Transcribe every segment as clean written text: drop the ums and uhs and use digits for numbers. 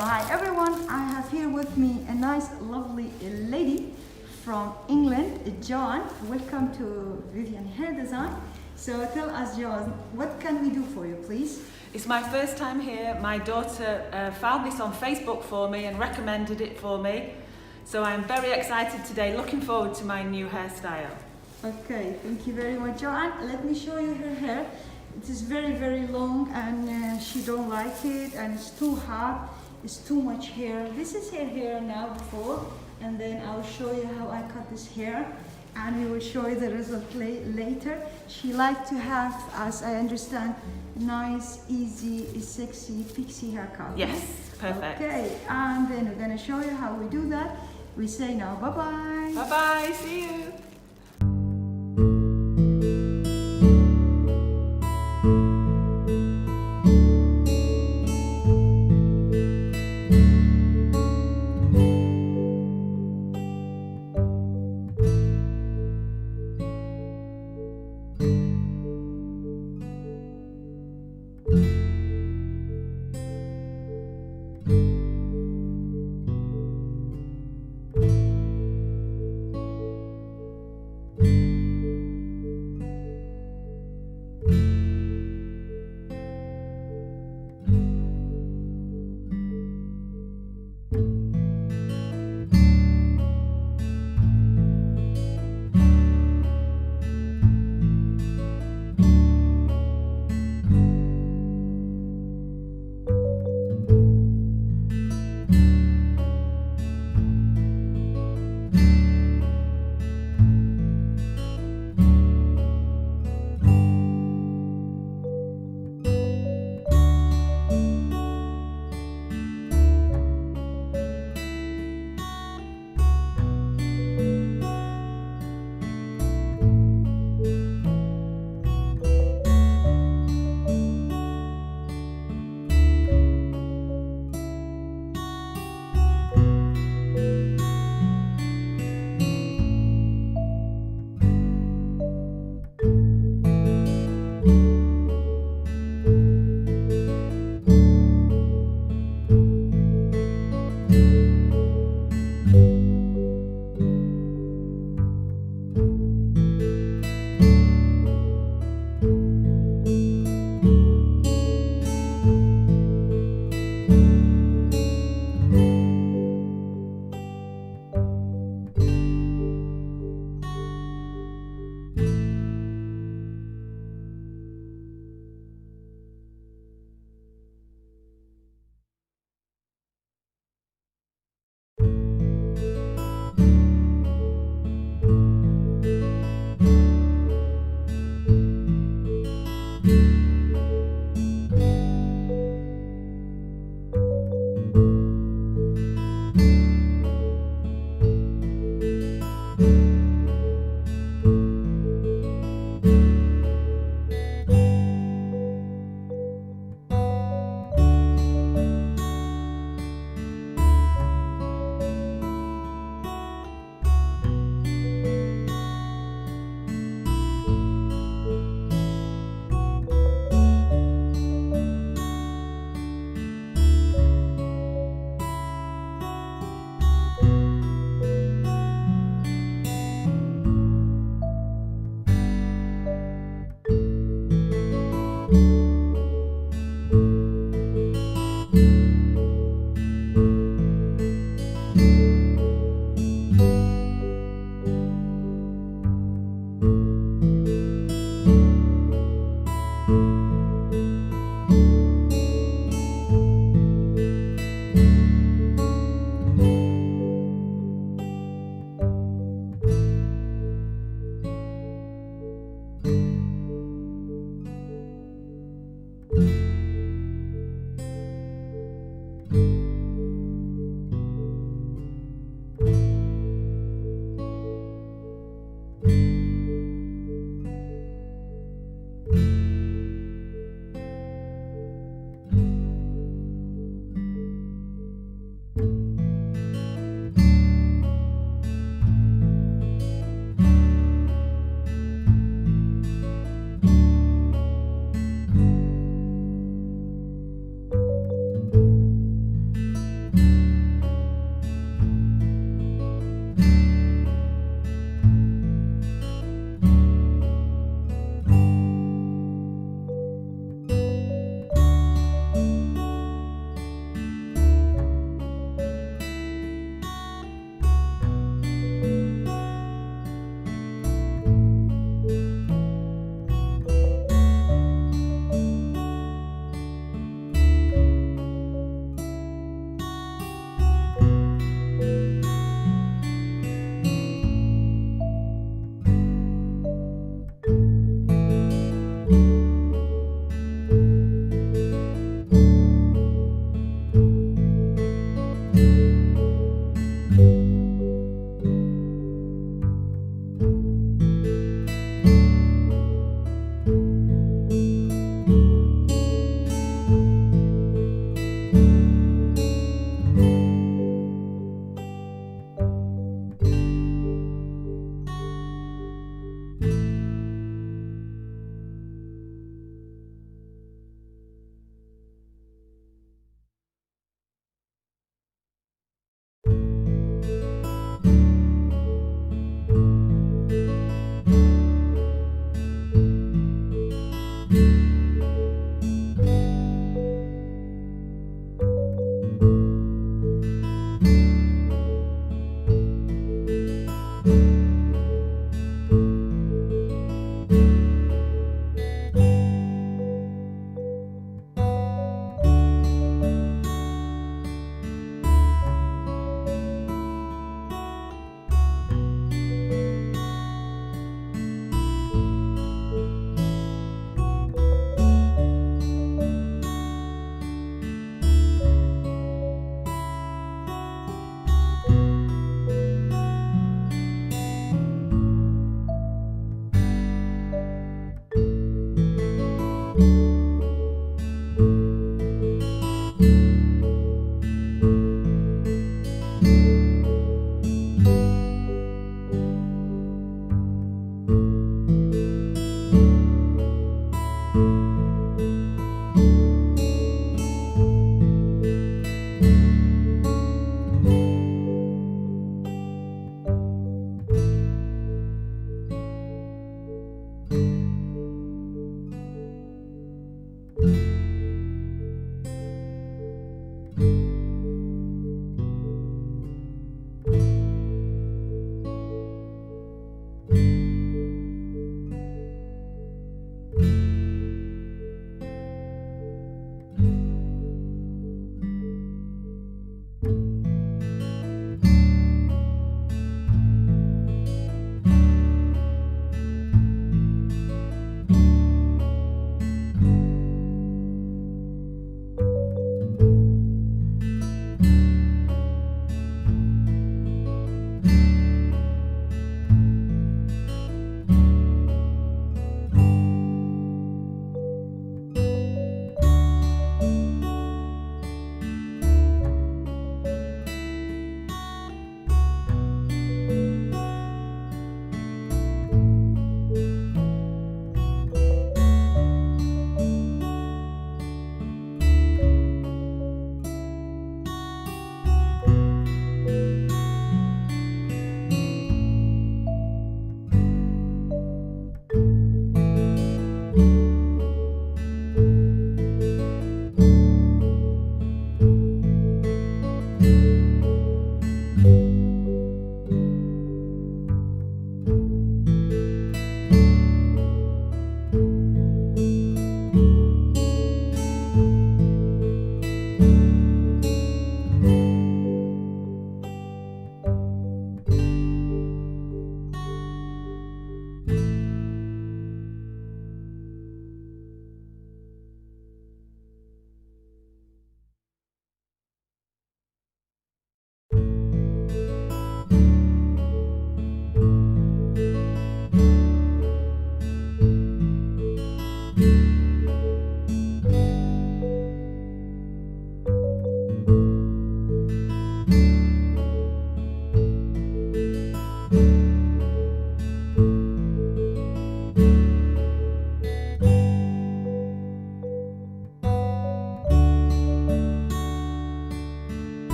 hi everyone, I have here with me a nice lovely lady from England, John. Welcome to Vivian Hair Design. So tell us, John, what can we do for you, please? It's my first time here. My daughter found this on Facebook for me and recommended it for me. So I'm very excited today, looking forward to my new hairstyle. Okay, thank you very much, Joanne. Let me show you her hair. It is very long and she don't like it and it's too hard. It's too much hair. This is her hair now before, and then I'll show you how I cut this hair and we will show you the result later. She liked to have, as I understand, nice, easy, sexy pixie haircut. Yes, perfect. Okay, and then we're gonna show you how we do that. We say now bye-bye. Bye-bye, see you.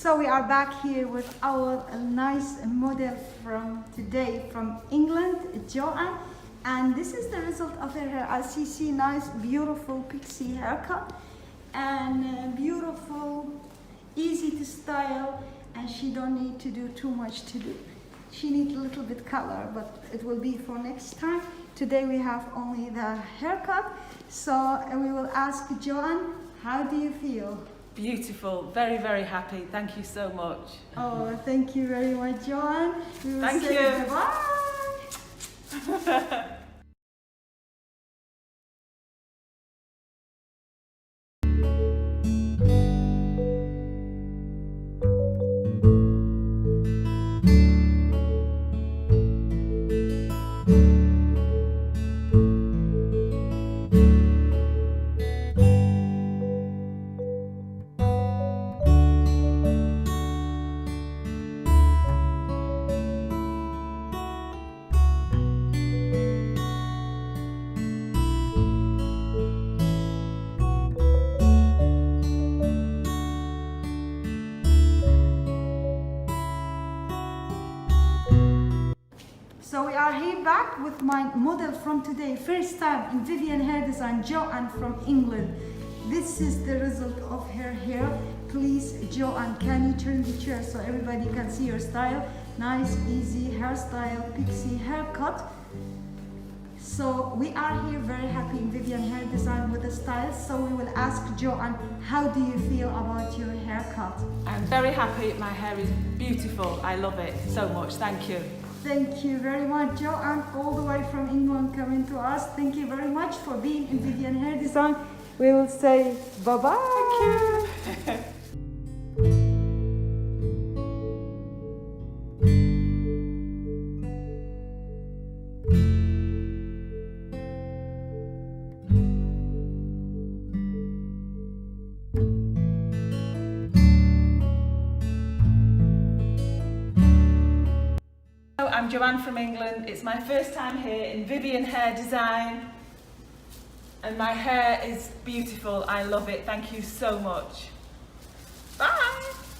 So we are back here with our nice model from today from England, Joanne. And this is the result of her hair. As you see, nice, beautiful pixie haircut. And beautiful, easy to style. And she don't need to do too much to do. She needs a little bit color, but it will be for next time. Today we have only the haircut. So we will ask Joanne, how do you feel? Beautiful, very, very happy. Thank you so much. Oh, thank you very much, Joanne. We will Thank say you. Goodbye. So we are here back with my model from today, first time in Vivian Hair Design, Joanne from England. This is the result of her hair. Please, Joanne, can you turn the chair so everybody can see your style? Nice, easy hairstyle, pixie haircut. So we are here very happy in Vivian Hair Design with the style. So we will ask Joanne, how do you feel about your haircut? I'm very happy. My hair is beautiful. I love it so much. Thank you. Thank you very much, Joanne, all the way from England coming to us. Thank you very much for being in Vivian Hair Design. We will say bye-bye. Thank you. I'm Joanne from England. It's my first time here in Vivian Hair Design and my hair is beautiful. I love it. Thank you so much. Bye!